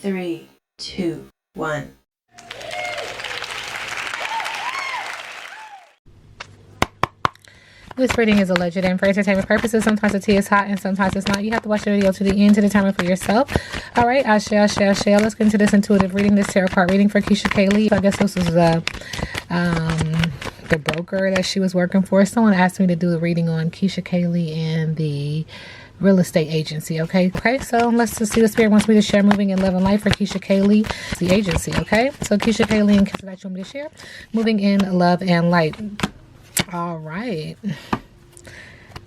3, 2, 1. This reading is alleged and for entertainment purposes. Sometimes the tea is hot and sometimes it's not. You have to watch the video to the end to determine for yourself. All right, Ashe. Let's get into this intuitive reading, this tarot card reading for Keesha Kaylee. I guess this was the broker that she was working for. Someone asked me to do the reading on Keesha Kaylee and the real estate agency. Okay, so let's just see what Spirit wants me to share moving in love and life for Keesha Kaylee, the agency. Okay, so Keesha Kaylee and Keesha that you want me to share moving in love and light. All right.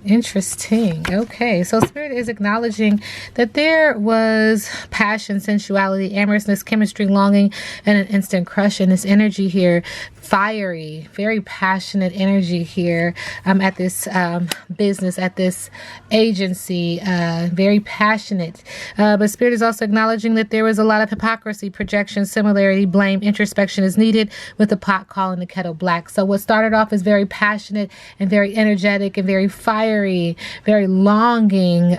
Interesting. Okay, so Spirit is acknowledging that there was passion, sensuality, amorousness, chemistry, longing, and an instant crush in this energy here. Fiery, very passionate energy here at this business, at this agency. Very passionate. But Spirit is also acknowledging that there was a lot of hypocrisy, projection, similarity, blame, introspection is needed with the pot calling the kettle black. So what started off as very passionate and very energetic and very fiery, very longing,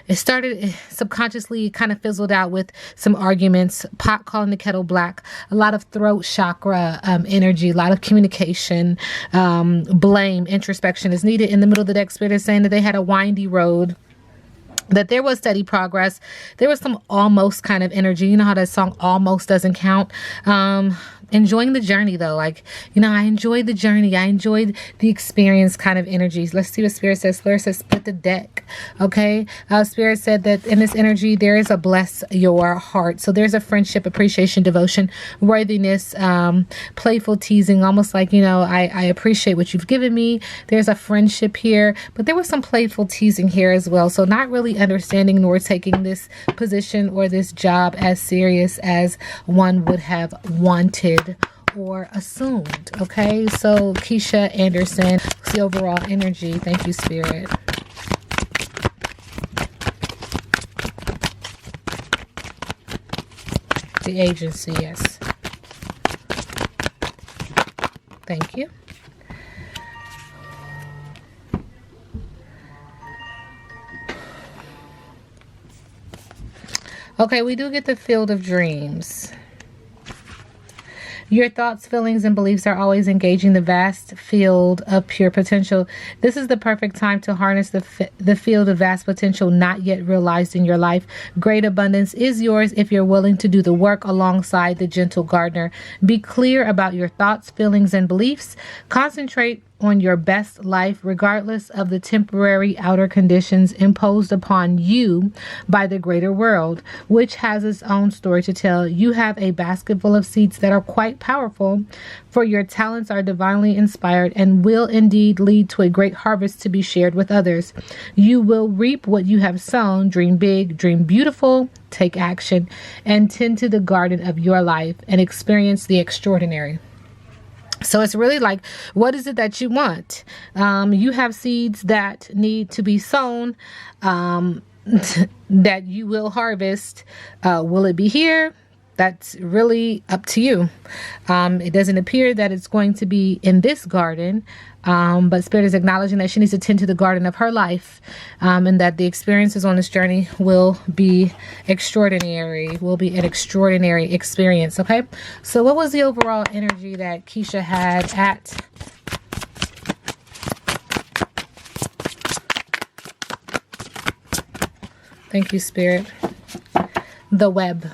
it started subconsciously, kind of fizzled out with some arguments, pot calling the kettle black, a lot of throat chakra energy, a lot of communication, blame, introspection is needed. In the middle of the deck, Spirit is saying that they had a windy road, that there was steady progress. There was some almost kind of energy. You know how that song almost doesn't count? Enjoying the journey though. Like, you know, I enjoyed the journey. I enjoyed the experience kind of energies. Let's see what Spirit says. Spirit says split the deck. Okay. Spirit said that in this energy, there is a bless your heart. So there's a friendship, appreciation, devotion, worthiness, playful teasing, almost like, you know, I appreciate what you've given me. There's a friendship here, but there was some playful teasing here as well. So not really understanding nor taking this position or this job as serious as one would have wanted or assumed. Okay, so Keesha Anderson, what's the overall energy? Thank you, Spirit. The agency, yes. Thank you. Okay, we do get the field of dreams. Your thoughts, feelings, and beliefs are always engaging the vast field of pure potential. This is the perfect time to harness the field of vast potential not yet realized in your life. Great abundance is yours if you're willing to do the work alongside the gentle gardener. Be clear about your thoughts, feelings, and beliefs. Concentrate on your best life, regardless of the temporary outer conditions imposed upon you by the greater world, which has its own story to tell. You have a basket full of seeds that are quite powerful, for your talents are divinely inspired and will indeed lead to a great harvest to be shared with others. You will reap what you have sown. Dream big, dream beautiful, take action, and tend to the garden of your life and experience the extraordinary. So it's really like, what is it that you want? You have seeds that need to be sown, that you will harvest. Will it be here? That's really up to you. It doesn't appear that it's going to be in this garden, but Spirit is acknowledging that she needs to tend to the garden of her life, and that the experiences on this journey will be extraordinary, will be an extraordinary experience. Okay, so what was the overall energy that Keesha had at thank you, Spirit, the web?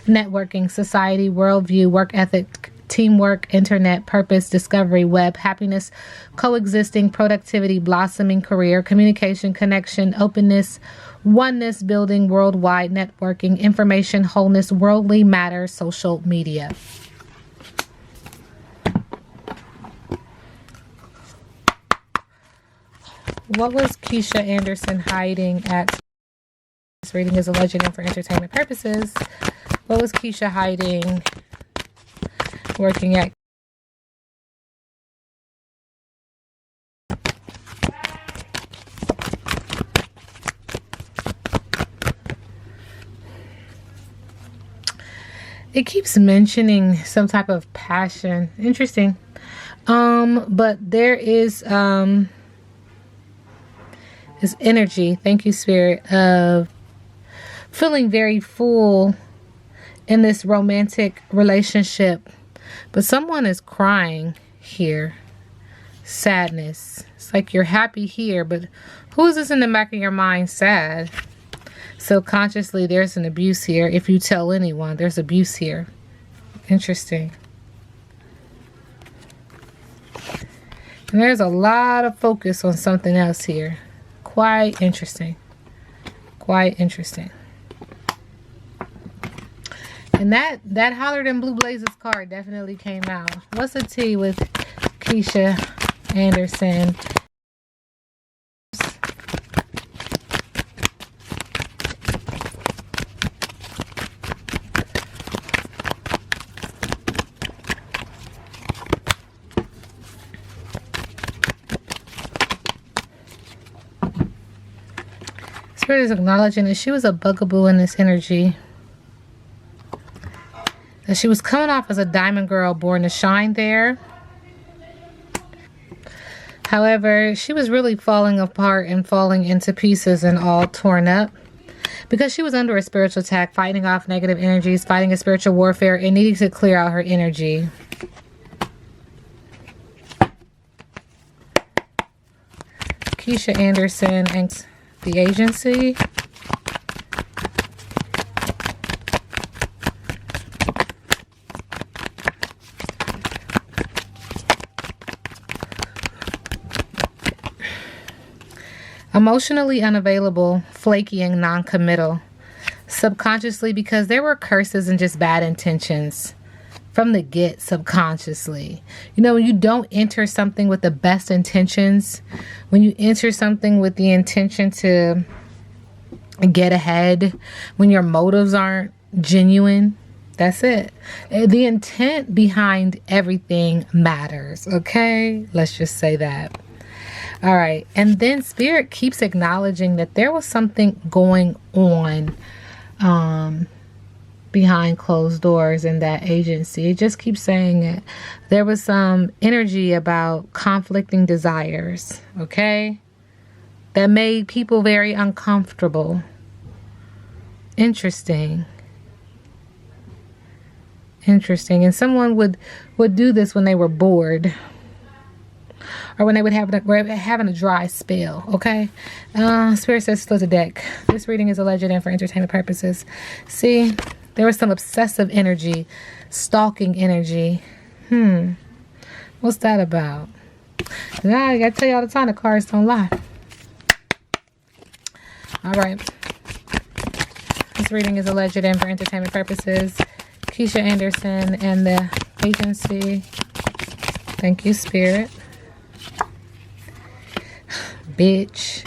Networking, society, worldview, work ethic, teamwork, internet, purpose, discovery, web, happiness, coexisting, productivity, blossoming, career, communication, connection, openness, oneness, building, worldwide, networking, information, wholeness, worldly matter, social media. What was Keesha Anderson hiding at? This reading is alleged and for entertainment purposes. What was Keesha hiding, working at? It keeps mentioning some type of passion. Interesting. But there is, this energy, thank you, Spirit, of feeling very full in this romantic relationship. But someone is crying here. Sadness. It's like you're happy here, but who is this in the back of your mind sad? Subconsciously, there's an abuse here. If you tell anyone, there's abuse here. Interesting. And there's a lot of focus on something else here. Quite interesting. Quite interesting. And that Hollered in Blue Blazes card definitely came out. What's the tea with Keesha Anderson? Spirit is acknowledging that she was a bugaboo in this energy. That she was coming off as a diamond girl born to shine there. However, she was really falling apart and falling into pieces and all torn up. Because she was under a spiritual attack, fighting off negative energies, fighting a spiritual warfare, and needing to clear out her energy. Keesha Anderson and The Agency. Emotionally unavailable, flaky, and non-committal. Subconsciously, because there were curses and just bad intentions from the get. Subconsciously, you know, when you don't enter something with the best intentions, when you enter something with the intention to get ahead, when your motives aren't genuine, that's it. The intent behind everything matters. Okay, let's just say that. All right. And then Spirit keeps acknowledging that there was something going on behind closed doors in that agency. It just keeps saying it. There was some energy about conflicting desires. Okay. That made people very uncomfortable. Interesting. Interesting. And someone would do this when they were bored. Or when they would were having a dry spell, okay? Spirit says split the deck. This reading is alleged and for entertainment purposes. See, there was some obsessive energy, stalking energy. What's that about? Now, I gotta tell you all the time, the cards don't lie. All right. This reading is alleged and for entertainment purposes. Keesha Anderson and The Agency. Thank you, Spirit. Bitch.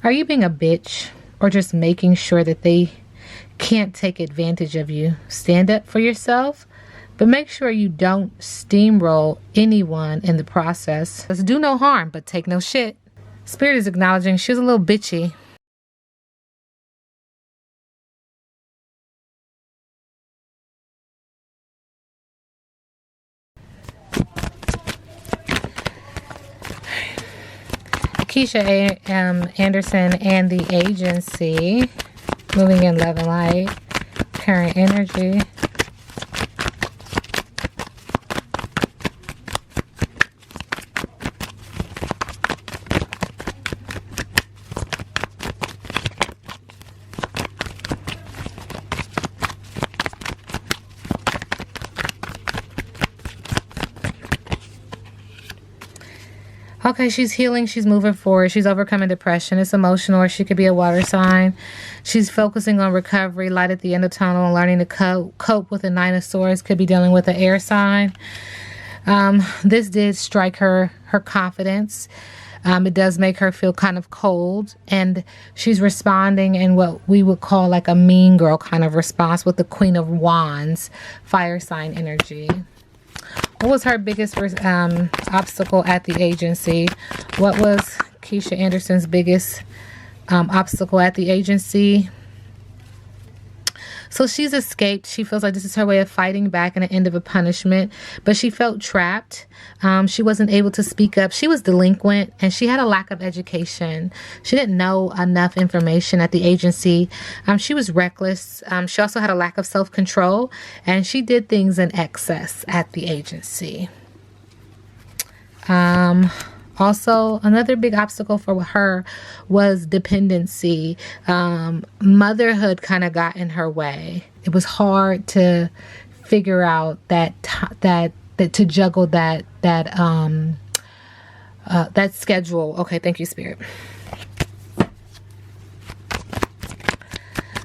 Are you being a bitch or just making sure that they can't take advantage of you? Stand up for yourself, but make sure you don't steamroll anyone in the process. Let's do no harm, but take no shit. Spirit is acknowledging she was a little bitchy. Keesha Anderson and The Agency. Moving in love and light. Current energy. Okay, she's healing. She's moving forward. She's overcoming depression. It's emotional, or she could be a water sign. She's focusing on recovery, light at the end of the tunnel, and learning to cope with the Nine of Swords. Could be dealing with an air sign. This did strike her confidence. It does make her feel kind of cold, and she's responding in what we would call like a mean girl kind of response with the Queen of Wands, fire sign energy. What was her biggest obstacle at the agency? What was Keesha Anderson's biggest obstacle at the agency? So she's escaped. She feels like this is her way of fighting back and an end of a punishment. But she felt trapped. She wasn't able to speak up. She was delinquent and she had a lack of education. She didn't know enough information at the agency. She was reckless. She also had a lack of self-control. And she did things in excess at the agency. Also, another big obstacle for her was dependency. Motherhood kind of got in her way. It was hard to figure out that to juggle that schedule. Okay, thank you, Spirit.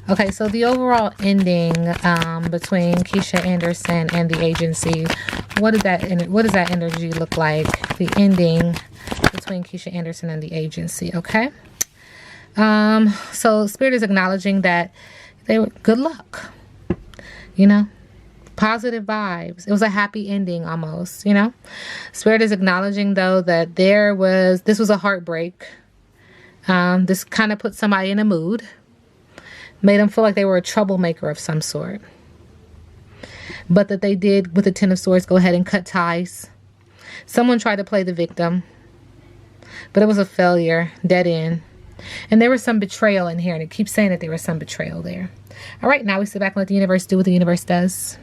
Okay, so the overall ending between Keesha Anderson and the agency, what does that energy look like? The ending between Keesha Anderson and the agency, okay? So Spirit is acknowledging that they were good luck, you know, positive vibes. It was a happy ending almost, you know. Spirit is acknowledging though that this was a heartbreak. This kind of put somebody in a mood. Made them feel like they were a troublemaker of some sort. But that they did, with the Ten of Swords, go ahead and cut ties. Someone tried to play the victim. But it was a failure. Dead end. And there was some betrayal in here. And it keeps saying that there was some betrayal there. All right, now we sit back and let the universe do what the universe does.